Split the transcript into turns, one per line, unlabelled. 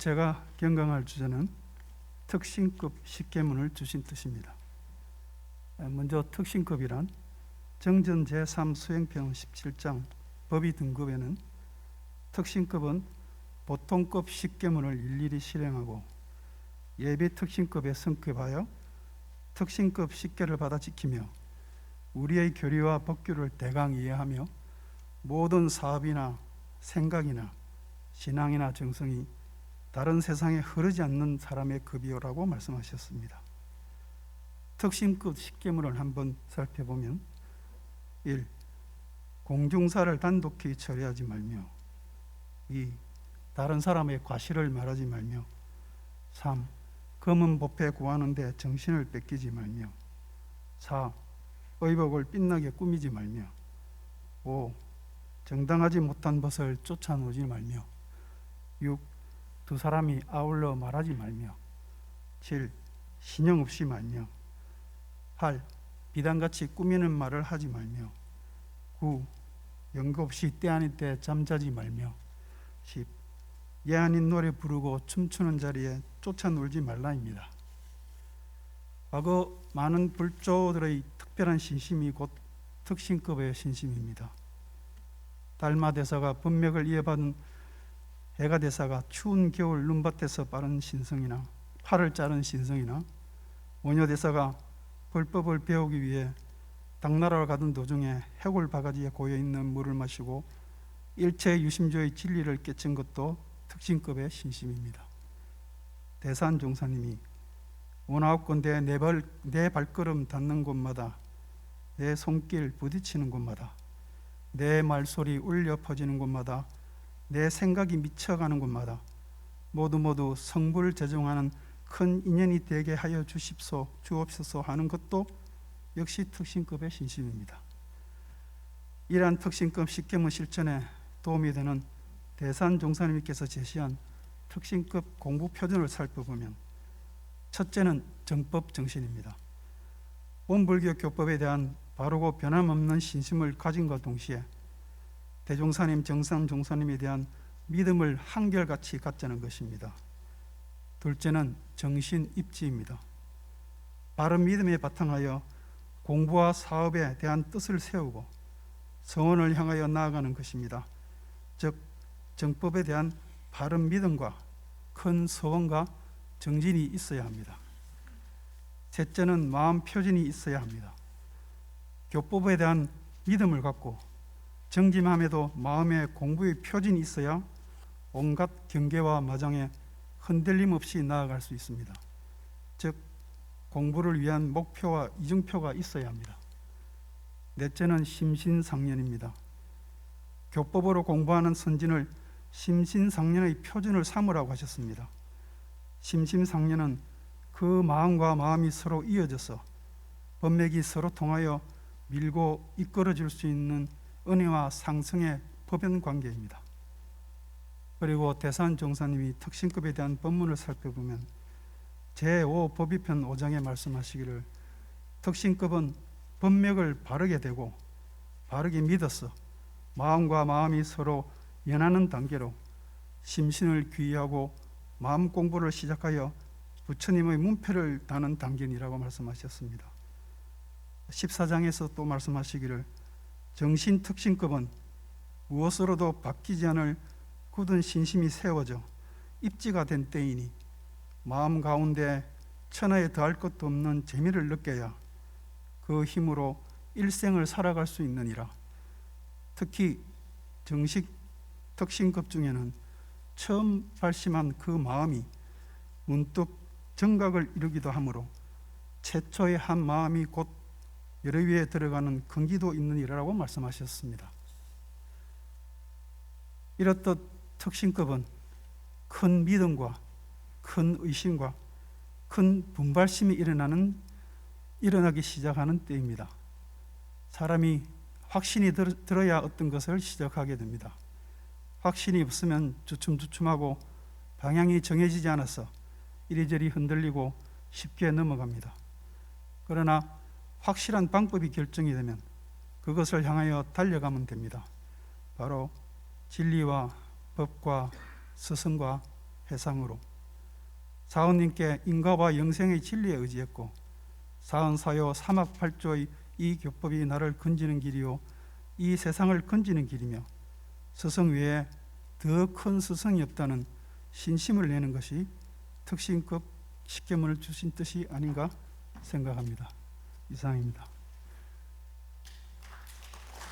제가 경강할 주제는 특신급 십계문을 주신 뜻입니다. 먼저 특신급이란 정전 제3 수행편 17장 법의 등급에는 특신급은 보통급 십계문을 일일이 실행하고 예비 특신급에 성급하여 특신급 십계를 받아 지키며 우리의 교리와 법규를 대강 이해하며 모든 사업이나 생각이나 신앙이나 정성이 다른 세상에 흐르지 않는 사람의 급이요라고 말씀하셨습니다. 특신급 십계문을 한번 살펴보면 1. 공중사를 단독히 처리하지 말며 2. 다른 사람의 과실을 말하지 말며 3. 검은 보패 구하는 데 정신을 뺏기지 말며 4. 의복을 빛나게 꾸미지 말며 5. 정당하지 못한 것을 쫓아놓지 말며 6. 두 사람이 아울러 말하지 말며 7. 신용 없이 말며 8. 비단같이 꾸미는 말을 하지 말며 9. 연고 없이 때 아닌 때 잠자지 말며 10. 예 아닌 노래 부르고 춤추는 자리에 쫓아 놀지 말라입니다. 과거 많은 불조들의 특별한 신심이 곧 특신급의 신심입니다. 달마 대사가 법맥을 이어받은 해가 대사가 추운 겨울 눈밭에서 빠른 신성이나 팔을 자른 신성이나 원효 대사가 불법을 배우기 위해 당나라로 가던 도중에 해골 바가지에 고여있는 물을 마시고 일체 유심조의 진리를 깨친 것도 특신급의 신심입니다. 대산 종사님이 49군데 내 발걸음 닿는 곳마다 내 손길 부딪히는 곳마다 내 말소리 울려 퍼지는 곳마다 내 생각이 미쳐가는 곳마다 모두 성불 제종하는 큰 인연이 되게 하여 주옵소서 하는 것도 역시 특신급의 신심입니다. 이러한 특신급 십계문 실천에 도움이 되는 대산 종사님께서 제시한 특신급 공부 표준을 살펴보면 첫째는 정법 정신입니다. 본불교 교법에 대한 바르고 변함없는 신심을 가진과 동시에 대종사님, 정산 종사님에 대한 믿음을 한결같이 갖자는 것입니다. 둘째는 정신 입지입니다. 바른 믿음에 바탕하여 공부와 사업에 대한 뜻을 세우고 성원을 향하여 나아가는 것입니다. 즉 정법에 대한 바른 믿음과 큰 소원과 정진이 있어야 합니다. 셋째는 마음 표진이 있어야 합니다. 교법에 대한 믿음을 갖고 정진함에도 마음의 공부의 표진이 있어야 온갖 경계와 마장에 흔들림 없이 나아갈 수 있습니다. 즉 공부를 위한 목표와 이중표가 있어야 합니다. 넷째는 심신상련입니다. 교법으로 공부하는 선진을 심신상련의 표준을 삼으라고 하셨습니다. 심신상련은 그 마음과 마음이 서로 이어져서 법맥이 서로 통하여 밀고 이끌어줄 수 있는 은혜와 상승의 법연 관계입니다. 그리고 대산 종사님이 특신급에 대한 법문을 살펴보면 제5 법의편 5장에 말씀하시기를 특신급은 법맥을 바르게 되고 바르게 믿어서 마음과 마음이 서로 연하는 단계로 심신을 귀의하고 마음 공부를 시작하여 부처님의 문패를 다는 단계이라고 말씀하셨습니다. 14장에서 또 말씀하시기를 정신 특신급은 무엇으로도 바뀌지 않을 굳은 신심이 세워져 입지가 된 때이니 마음 가운데 천하에 더할 것도 없는 재미를 느껴야 그 힘으로 일생을 살아갈 수 있느니라. 특히 정식 특신급 중에는 처음 발심한 그 마음이 문득 정각을 이루기도 하므로 최초의 한 마음이 곧 여러 위에 들어가는 근기도 있느니라고 말씀하셨습니다. 이렇듯 특신급은 큰 믿음과 큰 의심과 큰 분발심이 일어나기 시작하는 때입니다. 사람이 확신이 들어야 어떤 것을 시작하게 됩니다. 확신이 없으면 주춤주춤하고 방향이 정해지지 않아서 이리저리 흔들리고 쉽게 넘어갑니다. 그러나 확실한 방법이 결정이 되면 그것을 향하여 달려가면 됩니다. 바로 진리와 법과 스승과 회상으로 사원님께 인과와 영생의 진리에 의지했고 사은사요 삼합팔조의 이 교법이 나를 건지는 길이요 이 세상을 건지는 길이며 스승 외에 더 큰 스승이 없다는 신심을 내는 것이 특신급 십계문을 주신 뜻이 아닌가 생각합니다. 이상입니다.